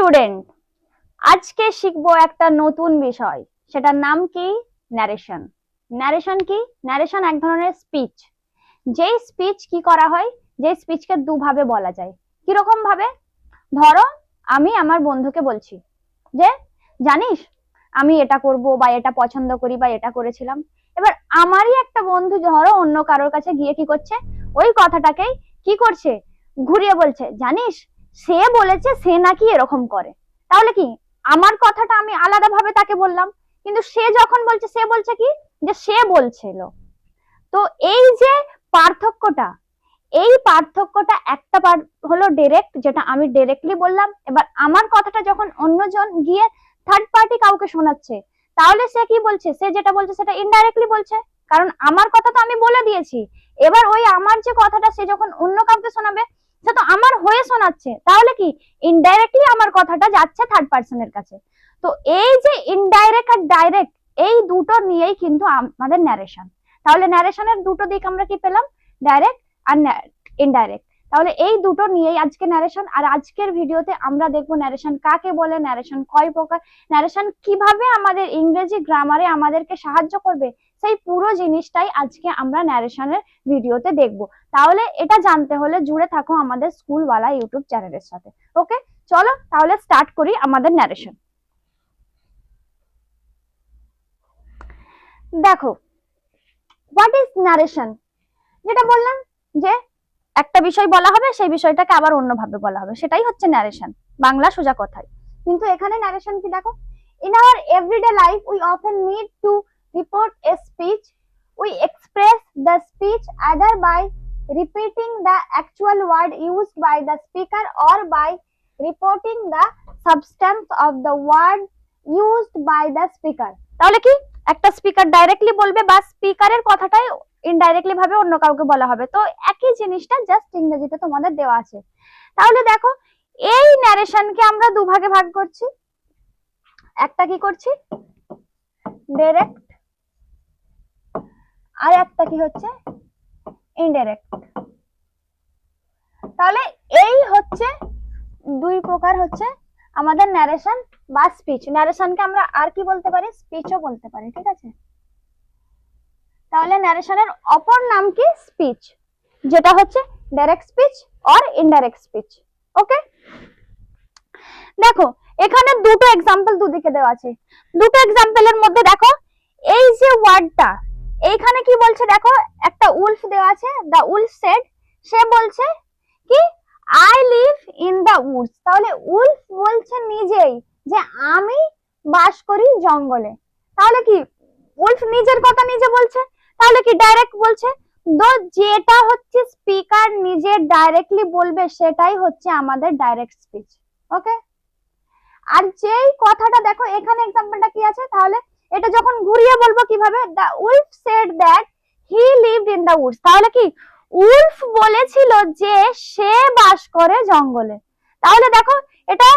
Student, আজকে শিখবো একটা নতুন বিষয়। সেটার নাম কি? ন্যারেশন। ন্যারেশন কি? ন্যারেশন এক ধরনের স্পিচ। যেই স্পিচ কি করা হয়, যে স্পিচকে দুভাবে বলা যায়। কিরকম ভাবে? ধরো আমি আমার বন্ধুকে বলছি যে জানিস আমি এটা করব বা এটা পছন্দ করি বা এটা করেছিলাম। এবার আমারই একটা বন্ধু ধরো অন্য কারোর কাছে গিয়ে কি করছে, ওই কথাটাকেই কি করছে, ঘুরিয়ে বলছে জানিস সে বলেছে সে নাকি এরকম করে। তাহলে কি আমার কথাটা আমি আলাদা ভাবে তাকে বললাম, কিন্তু সে যখন বলছে সে বলছে কি যে সে বলছিল। তো এই যে পার্থক্যটা, এই পার্থক্যটা একটা পার্ট হলো ডিরেক্ট, যেটা আমি ডিরেক্টলি বললাম। এবার আমার কথাটা যখন অন্যজন গিয়ে থার্ড পার্টি কাউকে শোনাচ্ছে, তাহলে সে কি বলছে? সে যেটা বলছে সেটা ইনডাইরেক্টলি বলছে, কারণ আমার কথা তো আমি বলে দিয়েছি। এবার ওই আমার যে কথাটা সে যখন অন্য কাউকে শোনাবে, সে তো আমার হয়ে শোনাচ্ছে, তাহলে কি ইনডাইরেক্টলি আমার কথাটা যাচ্ছে থার্ড পার্সনের কাছে। তো এই যে ইনডাইরেক্ট আর ডাইরেক্ট, এই দুটো নিয়েই কিন্তু আমাদের ন্যারেশন। তাহলে ন্যারেশনের দুটো দিক আমরা কি পেলাম? ডাইরেক্ট আর ইনডাইরেক্ট। তাহলে এই দুটো নিয়েই আজকে ন্যারেশন। আর আজকের ভিডিওতে আমরা দেখবো ন্যারেশন কাকে বলে, ন্যারেশন কয় প্রকার, ন্যারেশন কিভাবে আমাদের ইংরেজি গ্রামারে আমাদেরকে সাহায্য করবে, সেই পুরো জিনিসটাই আজকে আমরা ন্যারেশনের ভিডিওতে দেখবো। তাহলে এটা জানতে হলে জুড়ে থাকো আমাদের স্কুলওয়ালা ইউটিউব চ্যানেলের সাথে। ওকে, চলো তাহলে স্টার্ট করি আমাদের ন্যারেশন। দেখো, হোয়াট ইজ ন্যারেশন? যেটা বললাম যে একটা বিষয় বলা হবে, সেই বিষয়টাকে আবার অন্যভাবে বলা হবে, সেটাই হচ্ছে ন্যারেশন, বাংলা সোজা কথায়। কিন্তু এখানে ন্যারেশন কি দেখো, in our everyday life we often need to report a speech. We express the speech either by repeating the actual word used by the speaker or by reporting the substance of the word used by the speaker. তাহলে কি একটা speaker directly বলবে বা স্পিকারের কথাটাই indirectly ভাবে অন্য কাউকে বলা হবে, তো একই জিনিসটা জাস্ট ইংরেজিতে তোমাদের দেওয়া আছে। তাহলে দেখো, এই ন্যারেশনকে আমরা দুভাগে ভাগ করছি। একটা কি করছি, ডাইরেক্ট, আর একটা কি হচ্ছে ইনডাইরেক্ট। তাহলে এই হচ্ছে দুই প্রকার হচ্ছে আমাদের ন্যারেশন বা স্পিচ। ন্যারেশনকে আমরা আর কি বলতে পারি? স্পিচও বলতে পারি, ঠিক আছে? তাহলে ন্যারেশনের অপর নাম কি? স্পিচ, যেটা হচ্ছে direct speech or indirect speech. Okay, দেখো এখানে দুটো এক্সাম্পল দুদিকে দেওয়া আছে। দুটো এক্সাম্পলের মধ্যে দেখো এই যে ওয়ার্ডটা, এইখানে কি বলছে দেখো, একটা উলফ দেওয়া আছে, দা উলফ সেড, সে বলছে কি I live in the woods. তাহলে উলফ বলছে নিজেই যে আমি বাস করি জঙ্গলে। তাহলে কি উলফ নিজের কথা নিজে বলছে, তাহলে কি ডাইরেক্ট বলছে। তো যেটা হচ্ছে স্পিকার নিজে ডাইরেক্টলি বলবে সেটাই হচ্ছে আমাদের ডাইরেক্ট স্পিচ। ওকে, আর যেই কথাটা দেখো এখানে এক্সাম্পলটা কি আছে, তাহলে এটা যখন ঘুরিয়ে বলবো কিভাবে, the wolf said that he lived in the woods. তাহলে কি উলফ বলেছিল যে সে বাস করে জঙ্গলে। তাহলে দেখো এটা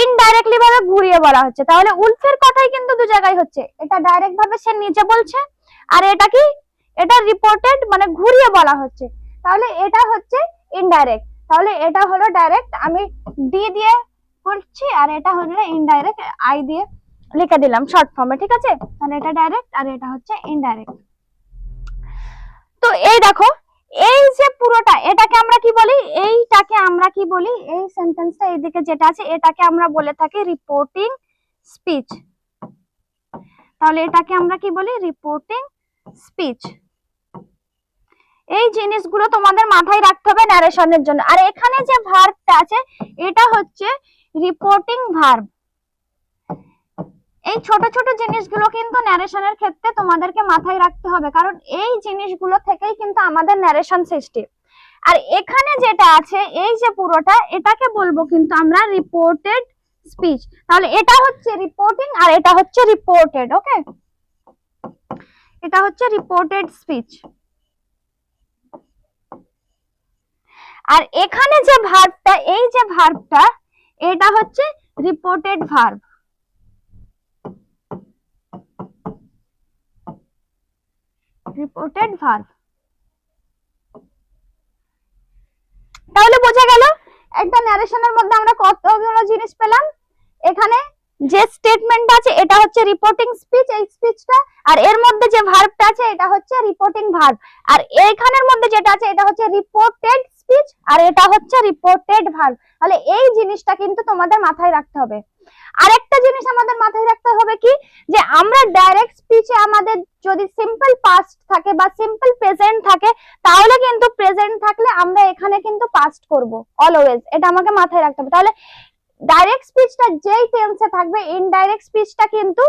ইনডাইরেক্টলি ভাবে ঘুরিয়ে বলা হচ্ছে। তাহলে উলফের কথাই কিন্তু দু জায়গায় হচ্ছে, এটা ডাইরেক্ট ভাবে সে নিজে বলছে, আর এটা কি, এটা রিপোর্টেড মানে ঘুরিয়ে বলা হচ্ছে। তাহলে এটা হচ্ছে ইনডাইরেক্ট। তাহলে এটা হলো ডাইরেক্ট, আমি ডি দিয়ে করছি, আর এটা হলো ইনডাইরেক্ট, আই দিয়ে লিখে দিলাম শর্ট ফর্মে, ঠিক আছে? তাহলে এটা ডাইরেক্ট আর এটা হচ্ছে ইনডাইরেক্ট। তো এই দেখো, এই যে পুরোটা, এটাকে আমরা কি বলি, এইটাকে আমরা কি বলি, এই সেন্টেন্সটা এইদিকে যেটা আছে এটাকে আমরা বলে থাকি রিপোর্টিং স্পিচ। তাহলে এটাকে আমরা কি বলি? Reporting speech. এই জিনিসগুলো তোমাদের মাথায় রাখতে হবে ন্যারেশনের জন্য। আর এখানে যে ভার্বটা আছে এটা হচ্ছে রিপোর্টিং ভার্ব। এই ছোট ছোট জিনিসগুলো কিন্তু ন্যারেশনের ক্ষেত্রে তোমাদেরকে মাথায় রাখতে হবে, কারণ এই জিনিসগুলো থেকেই কিন্তু আমাদের ন্যারেশন সৃষ্টি। আর এখানে যেটা আছে এই যে পুরোটা, এটাকে বলবো কিন্তু আমরা রিপোর্টেড স্পিচ। তাহলে এটা হচ্ছে রিপোর্টিং আর এটা হচ্ছে রিপোর্টেড। ওকে, এটা হচ্ছে রিপোর্টেড স্পিচ। আর এখানে যে ভার্বটা, এই যে ভার্বটা, এটা হচ্ছে রিপোর্টেড ভার্ব। Reported verb. তাহলে বোঝা গেল একটা ন্যারেশনের মধ্যে আমরা কতগুলো জিনিস পেলাম। এখানে যে স্টেটমেন্ট আছে এটা হচ্ছে রিপোর্টিং স্পিচ, এই স্পিচটা, আর এর মধ্যে যে ভার্বটা আছে এটা হচ্ছে রিপোর্টিং ভার্ব, আর এইখানের মধ্যে যেটা আছে এটা হচ্ছে রিপোর্টেড স্পিচ, আর এটা হচ্ছে রিপোর্টেড ভার্ব। তাহলে এই জিনিসটা কিন্তু তোমাদের মাথায় রাখতে হবে। আরেকটা জিনিস আমাদের মাথায় রাখতে হবে কি, যে আমরা ডাইরেক্ট স্পিচে আমাদের যদি সিম্পল পাস্ট থাকে বা সিম্পল প্রেজেন্ট থাকে, তাহলে কিন্তু প্রেজেন্ট থাকলে আমরা এখানে কিন্তু পাস্ট করব অলওয়েজ, এটা আমাকে মাথায় রাখতে হবে। তাহলে ডাইরেক্ট স্পিচটা যেই টেন্সে থাকবে, ইনডাইরেক্ট স্পিচটা কিন্তু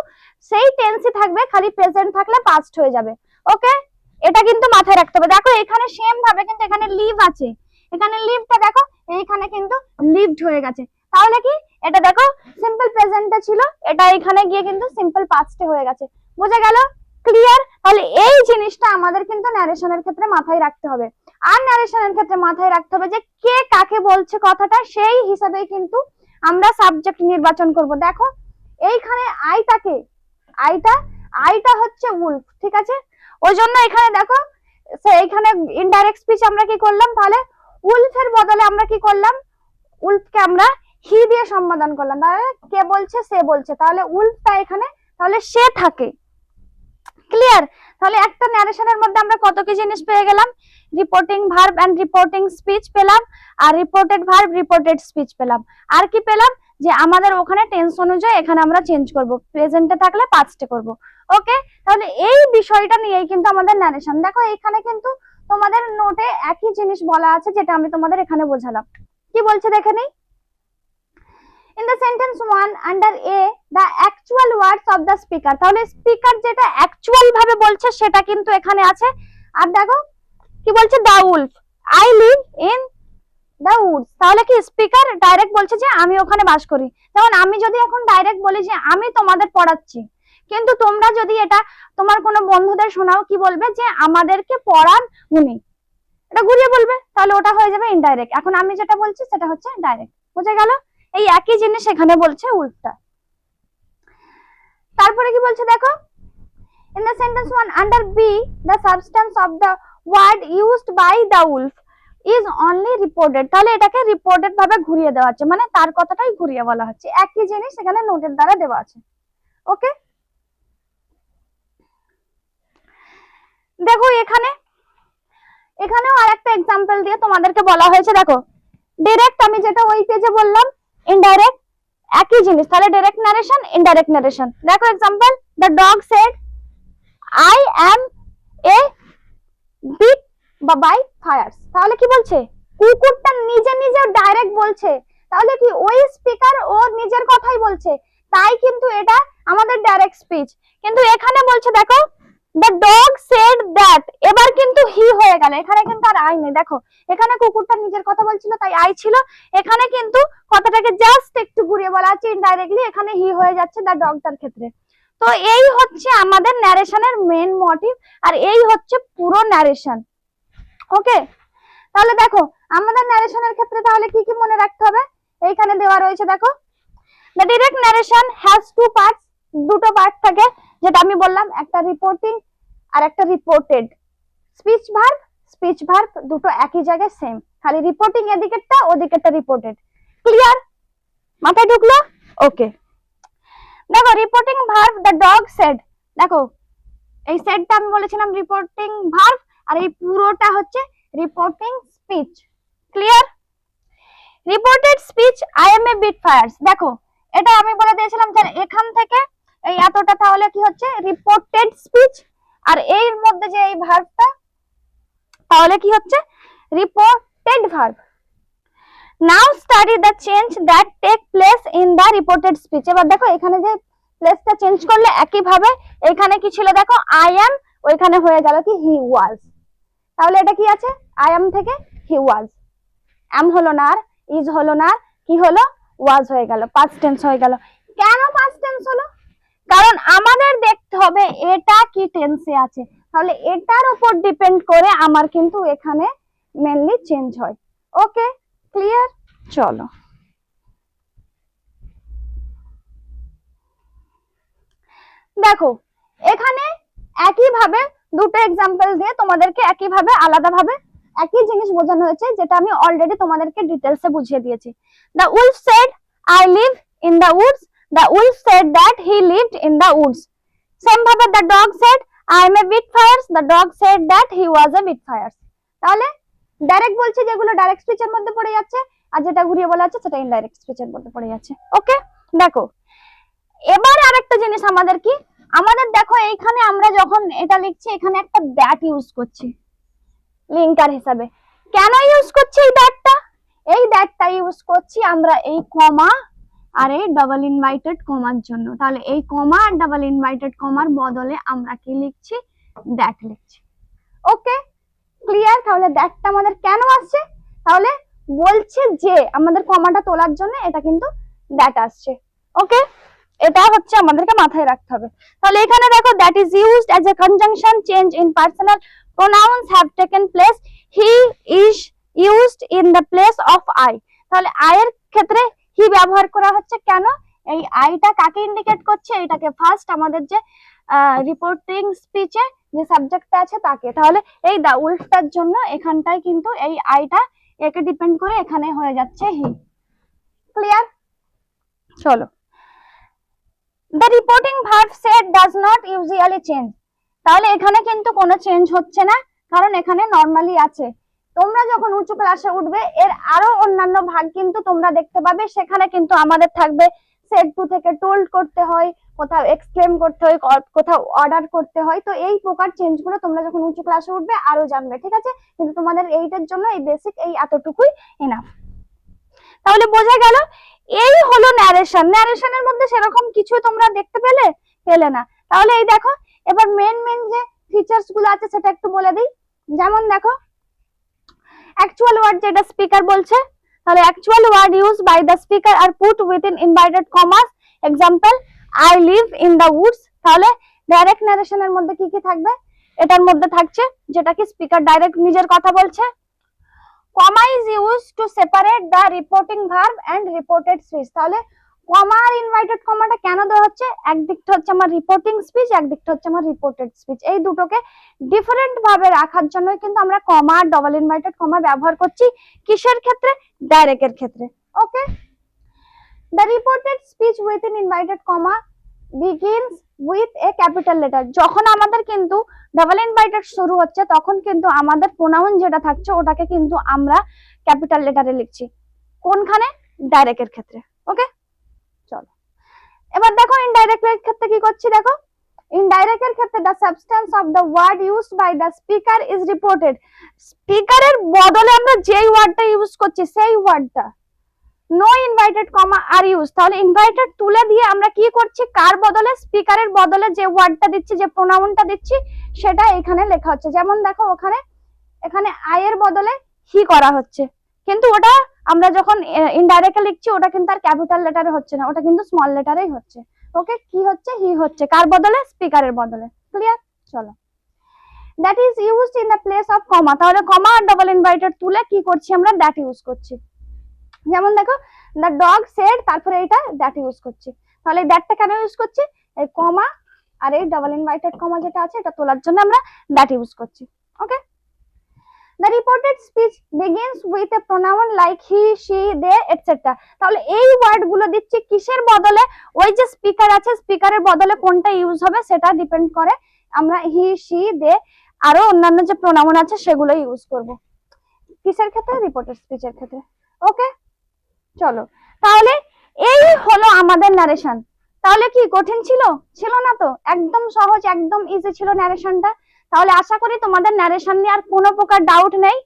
সেই টেন্সে থাকবে, খালি প্রেজেন্ট থাকলে পাস্ট হয়ে যাবে। ওকে, এটা কিন্তু মাথায় রাখতে হবে। দেখো এখানে সেম ভাবে কিন্তু এখানে লিভ আছে, এখানে লিভটা দেখো এইখানে কিন্তু লিভড হয়ে গেছে, তাহলে কি এটা দেখো সিম্পল প্রেজেন্টে ছিল, এটা এখানে গিয়ে কিন্তু সিম্পল পাস্টে হয়ে গেছে। বুঝে গেল? ক্লিয়ার? তাহলে এই জিনিসটা আমাদের কিন্তু ন্যারেশনের ক্ষেত্রে মাথায় রাখতে হবে। আর ন্যারেশনের ক্ষেত্রে মাথায় রাখতে হবে যে কে কাকে বলছে কথাটা, সেই হিসাবেই কিন্তু আমরা সাবজেক্ট নির্বাচন করব। দেখো এইখানে আইটাকে, আইটা হচ্ছে উলফ, ঠিক আছে? ওই জন্য এখানে দেখো এইখানে ইনডাইরেক্ট স্পিচ আমরা কি করলাম, তাহলে উলফের বদলে আমরা কি করলাম, উলফকে আমরা হি দিয়ে সম্বোধন করলাম। তাহলে কে বলছে, সে বলছে, তাহলে উলফটা এখানে তাহলে সে থাকে। ক্লিয়ার? তাহলে একটা ন্যারেশনের মধ্যে আমরা কত কি জিনিস পেয়ে গেলাম, reporting verb and reporting speech পেলাম, আর রিপোর্টেড ভার্ব রিপোর্টেড স্পিচ পেলাম। আর কি পেলাম, যে আমাদের ওখানে টেন্স অনুযায়ী এখানে আমরা চেঞ্জ করব, প্রেজেন্টে থাকলে পাস্টে করব। ওকে, তাহলে এই বিষয়টা নিয়েই কিন্তু আমাদের ন্যারেশন। দেখো এখানে কিন্তু তোমাদের নোটে একই জিনিস বলা আছে, যেটা আমি তোমাদের এখানে বোঝালাম। কি বলছে দেখে নেই। In the sentence 1 under A, the actual words of the speaker, তাহলে স্পিকার যেটা অ্যাকচুয়াল ভাবে বলছে সেটা কিন্তু এখানে আছে। আর দেখো কি বলছে, the wolf, I live in the woods, তাহলে কি স্পিকার ডাইরেক্ট বলছে যে আমি ওখানে বাস করি। যেমন আমি যদি এখন ডাইরেক্ট বলি যে আমি তোমাদের পড়াচ্ছি, কিন্তু তোমরা যদি এটা তোমার কোনো বন্ধুদের শোনাও, কি বলবে, যে আমাদেরকে পড়ান উনি, এটা ঘুরিয়ে বলবে, তাহলে ওটা হয়ে যাবে ইনডাইরেক্ট। এখন আমি যেটা বলছি সেটা হচ্ছে ডাইরেক্ট। বুঝে গেল? এই একই জিনিস এখানে বলছে উল্টা। তারপরে কি বলছে দেখো, in the sentence 1 under B, the substance of the word used by the wolf is only reported, তাহলে এটাকে রিপোর্টেড ভাবে ঘুরিয়ে দেওয়া হচ্ছে, মানে তার কথাটাই ঘুরিয়ে বলা হচ্ছে। একই জিনিস এখানে নোটের দ্বারা দেওয়া আছে। ওকে, দেখো এখানেও আরেকটা এক্সাম্পল দিয়ে তোমাদেরকে বলা হয়েছে। দেখো ডাইরেক্ট আমি যেটা ওই পেজে বললাম, ইনডাইরেক্ট একই জিনিস, তাহলে ডাইরেক্ট নারেশন ইনডাইরেক্ট নারেশন। দেখো example, the dog said I am a bit by fires, তাহলে কি বলছে, কুকুরটা নিজে নিজে ডাইরেক্ট বলছে, তাহলে কি ওই স্পিকার ও নিজের কথাই বলছে, তাই কিন্তু এটা আমাদের ডাইরেক্ট স্পিচ। কিন্তু এখানে বলছে দেখো, দ্য ডগ সেড দ্যাট, এবার কিন্তু হি হয়ে গেল, এখানে কিন্তু আর আই নেই। দেখো এখানে কুকুরটা নিজের কথা বলছিল তাই আই ছিল, এখানে কিন্তু কথাটাকে জাস্ট একটু ঘুরিয়ে বলা আছে ইনডাইরেক্টলি, এখানে হি হয়ে যাচ্ছে দ্য ডগটার ক্ষেত্রে। তো এই হচ্ছে আমাদের ন্যারেশনের মেন মোটিভ, আর এই হচ্ছে পুরো ন্যারেশন। ওকে, তাহলে দেখো আমাদের ন্যারেশনের ক্ষেত্রে তাহলে কি কি মনে রাখতে হবে, এইখানে দেওয়া রয়েছে। দেখো the direct narration has to parts, দুটো পার্ট থাকে, যেটা আমি বললাম, একটা রিপোর্টিং আর একটা রিপোর্টেড। স্পিচ ভার্ব দুটো একই জায়গায় সেম, খালি রিপোর্টিং এদিকেরটা ওদিকেরটা রিপোর্টেড। ক্লিয়ার? মাথায় ঢুকলো? ওকে, দেখো reporting verb the dog said, দেখো এই সেডটা আমি বলেছিলাম রিপোর্টিং ভার্ব, আর এই পুরোটা হচ্ছে reporting speech. Clear? Reported speech I am a bit fires, দেখো এটা আমি বলে দিয়েছিলাম যে এখান থেকে এই এতটা তাহলে কি হচ্ছে রিপোর্টেড স্পিচ, আর এর মধ্যে যে এই ভার্বটা তাহলে কি হচ্ছে reported verb. Now study the change that take place in the reported speech. এবার দেখো এখানে যে প্লেসটা চেঞ্জ করলে একই ভাবে এখানে কি ছিল, দেখো আই অ্যাম, ওইখানে হয়ে গেল কি হি ওয়াজ, তাহলে এটা কি আছে, আই অ্যাম থেকে হি ওয়াজ, অ্যাম হলো না, আর ইজ হলো না, কি হলো, ওয়াজ হয়ে গেল, পাস্ট টেন্স হয়ে গেল। কেন পাস্ট টেন্স হলো, কারণ আমাদের দেখতে হবে এটা কি টেন্সে আছে, তাহলে এটার উপর ডিপেন্ড করে আমার কিন্তু এখানে মেনলি চেঞ্জ হয়। ওকে, ক্লিয়ার? চলো দেখো এখানে একই ভাবে দুটো এক্সাম্পল দিয়ে তোমাদেরকে একই ভাবে আলাদা ভাবে একই জিনিস বোঝানো হয়েছে, যেটা আমি অলরেডি তোমাদেরকে ডিটেলসে বুঝিয়ে দিয়েছি। The wolf said I live in the woods, the wolf said that he lived in the woods. Same ভাবে the dog said I am a whitefires, the dog said that he was a whitefires. তাহলে direct বলছি যেগুলো direct স্পিচের মধ্যে পড়ে যাচ্ছে, আর যেটা ঘুরিয়ে বলা আছে সেটা ইনডাইরেক্ট স্পিচের মধ্যে পড়ে যাচ্ছে। ওকে, দেখো এবার আরেকটা জিনিস আমাদের কি, আমাদের দেখো এইখানে আমরা যখন এটা লিখছি এখানে একটা দ্যাট ইউজ করছি লিঙ্কার হিসাবে। কেন ইউজ করছি এই দ্যাটটা? এই দ্যাটটা ইউজ করছি আমরা এই কমা আর এই ডাবল ইনভাইটেড কমার জন্য। তাহলে এই কমা আর ডাবল ইনভাইটেড কমার বদলে আমরা কি লিখছি? দ্যাট লিখছি। ওকে, ক্লিয়ার? তাহলে দ্যাটটা আমাদের কেন আসছে? তাহলে বলছে যে আমাদের কমাটা তোলার জন্য এটা কিন্তু দ্যাট আসছে। ওকে, এটা হচ্ছে আমাদেরকে মাথায় রাখতে হবে। তাহলে এখানে দেখো that is used as a conjunction change in personal pronouns have taken place, he is used in the place of I. তাহলে আই এর ক্ষেত্রে হি ব্যবহার করা হচ্ছে। কেন? এই আইটা কাকে ইন্ডিকেট করছে? এটাকে ফার্স্ট আমাদের যে রিপোর্টিং স্পিচে যে সাবজেক্টটা আছে তাকে। তাহলে এই দা উলফটার জন্য এখানটায় কিন্তু এই আইটা একে ডিপেন্ড করে এখানে হয়ে যাচ্ছে হি। ক্লিয়ার? চলো, the reporting verb said does not usually change। তাহলে এখানে কিন্তু কোনো চেঞ্জ হচ্ছে না, কারণ এখানে নরমালি আছে। তোমরা যখন উঁচু ক্লাসে উঠবে এর আরো অন্যান্য ভাগ কিন্তু তোমরা দেখতে পাবে, সেখানে কিন্তু আমাদের থাকবে সেড টু থেকে টোল্ড করতে হয়, কোথাও এক্সক্লেম করতে হয়, কোথাও অর্ডার করতে হয়। তো এই প্রকার চেঞ্জ গুলো তোমরা যখন উঁচু ক্লাসে উঠবে আরো জানবে, ঠিক আছে? কিন্তু তোমাদের এইটার জন্য এই বেসিক এই এতটুকুই এনাফ। তাহলে বোঝা গেল এই হলো ন্যারেশন। ন্যারেশনের মধ্যে সেরকম কিছু তোমরা দেখতে পেলে না। তাহলে এই দেখো এবার মেন যে ফিচার্স গুলো আছে সেটা একটু বলে দিই। যেমন দেখো অ্যাকচুয়াল ওয়ার্ড যেটা স্পিকার বলছে, তাহলে actual word use by the speaker are put within inverted commas. Example I live in the woods. তাহলে ডাইরেক্ট ন্যারেশনের মধ্যে কি কি থাকবে? এটার মধ্যে থাকছে যেটা কি স্পিকার ডাইরেক্ট নিজের কথা বলছে। Comma is use to separate the reporting verb and reported speech. তাহলে কমা আর ইনভার্টেড কমাটা কেন দেওয়া হচ্ছে? একদিকটা হচ্ছে আমার রিপোর্টিং স্পিচ, একদিকটা হচ্ছে আমার রিপোর্টেড স্পিচ। এই দুটোকে ডিফারেন্ট ভাবে রাখার জন্য কিন্তু আমরা কমা আর ডবল ইনভার্টেড কমা ব্যবহার করছি। কিসের ক্ষেত্রে? ডাইরেক্টের ক্ষেত্রে। Okay, the reported speech with in inverted comma begins with a capital letter. যখন আমাদের কিন্তু ডাবল ইনভার্টেড শুরু হচ্ছে তখন কিন্তু আমাদের প্রোনাউন যেটা থাকছে ওটাকে কিন্তু আমরা ক্যাপিটাল লেটারে লিখছি। কোনখানে? ডাইরেক্টের ক্ষেত্রে। ওকে, চলো এবার দেখো ইনডাইরেক্টের ক্ষেত্রে কি করছি। দেখো ইনডাইরেক্টের ক্ষেত্রে the substance of the word used by the speaker is reported. স্পিকারের বদলে আমরা যেই ওয়ার্ডটা ইউজ করছি সেই ওয়ার্ডটা। নো ইনভাইটেড কমা আর ইউজ। তাহলে ইনভাইটেড তুলে দিয়ে আমরা কি করছি? কার বদলে? স্পিকারের বদলে যে ওয়ার্ডটা দিচ্ছি, যে প্রোনাউনটা দিচ্ছি সেটা এখানে লেখা হচ্ছে। যেমন দেখো এখানে আই এর বদলে হি করা হচ্ছে, কিন্তু ওটা আমরা যখন ইনডাইরেক্টলি লিখছি ওটা কিন্তু আর ক্যাপিটাল লেটারে হচ্ছে না, ওটা কিন্তু স্মল লেটারেই হচ্ছে। ওকে, কি হচ্ছে? হি হচ্ছে। কার বদলে? স্পিকারের বদলে। ক্লিয়ার? চলো, that is used in the place of কমা। তাহলে কমা আর ডাবল ইনভাইটেড তুলে কি করছি? আমরা দ্যাট ইউজ করছি। যেমন দেখো দ্য ডগ সেড, তারপরে এটা দ্যাট ইউজ করছি। তাহলে দ্যাটটা কেন ইউজ করছি? এই কমা আর এই ডাবল ইনভাইটেড কমা যেটা আছে এটা তোলার জন্য আমরা দ্যাট ইউজ করছি। ওকে, the reported speech begins with a pronoun like he, she, they, etc. তাহলে এই ওয়ার্ড গুলো দিচ্ছি কিসের বদলে? ওই যে স্পিকার আছে স্পিকারের বদলে কোনটা ইউজ হবে সেটা ডিপেন্ড করে আমরা হি, she, they আরো অন্যান্য যে প্রোনাউন আছে সেগুলো ইউজ করব। কিসের ক্ষেত্রে? রিপোর্টেড স্পিচের ক্ষেত্রে। ওকে, চলো তাহলে এই হলো আমাদের ন্যারেশন। তাহলে কি কঠিন ছিল? ছিল না তো, একদম সহজ, একদম ইজি ছিল ন্যারেশনটা। তাহলে আশা করি তোমাদের ন্যারেশন নিয়ে আর কোনো প্রকার ডাউট নেই,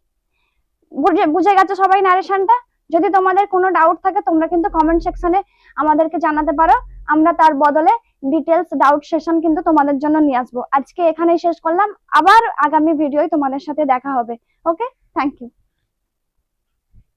বুঝে গেছো সবাই ন্যারেশনটা। যদি তোমাদের কোনো ডাউট থাকে তোমরা কিন্তু কমেন্ট সেকশনে আমাদেরকে জানাতে পারো, আমরা তার বদলে ডিটেলস ডাউট সেশন কিন্তু তোমাদের জন্য নিয়ে আসবো। আজকে এখানেই শেষ করলাম, আবার আগামী ভিডিওয় তোমাদের সাথে দেখা হবে। ওকে, থ্যাংক ইউ।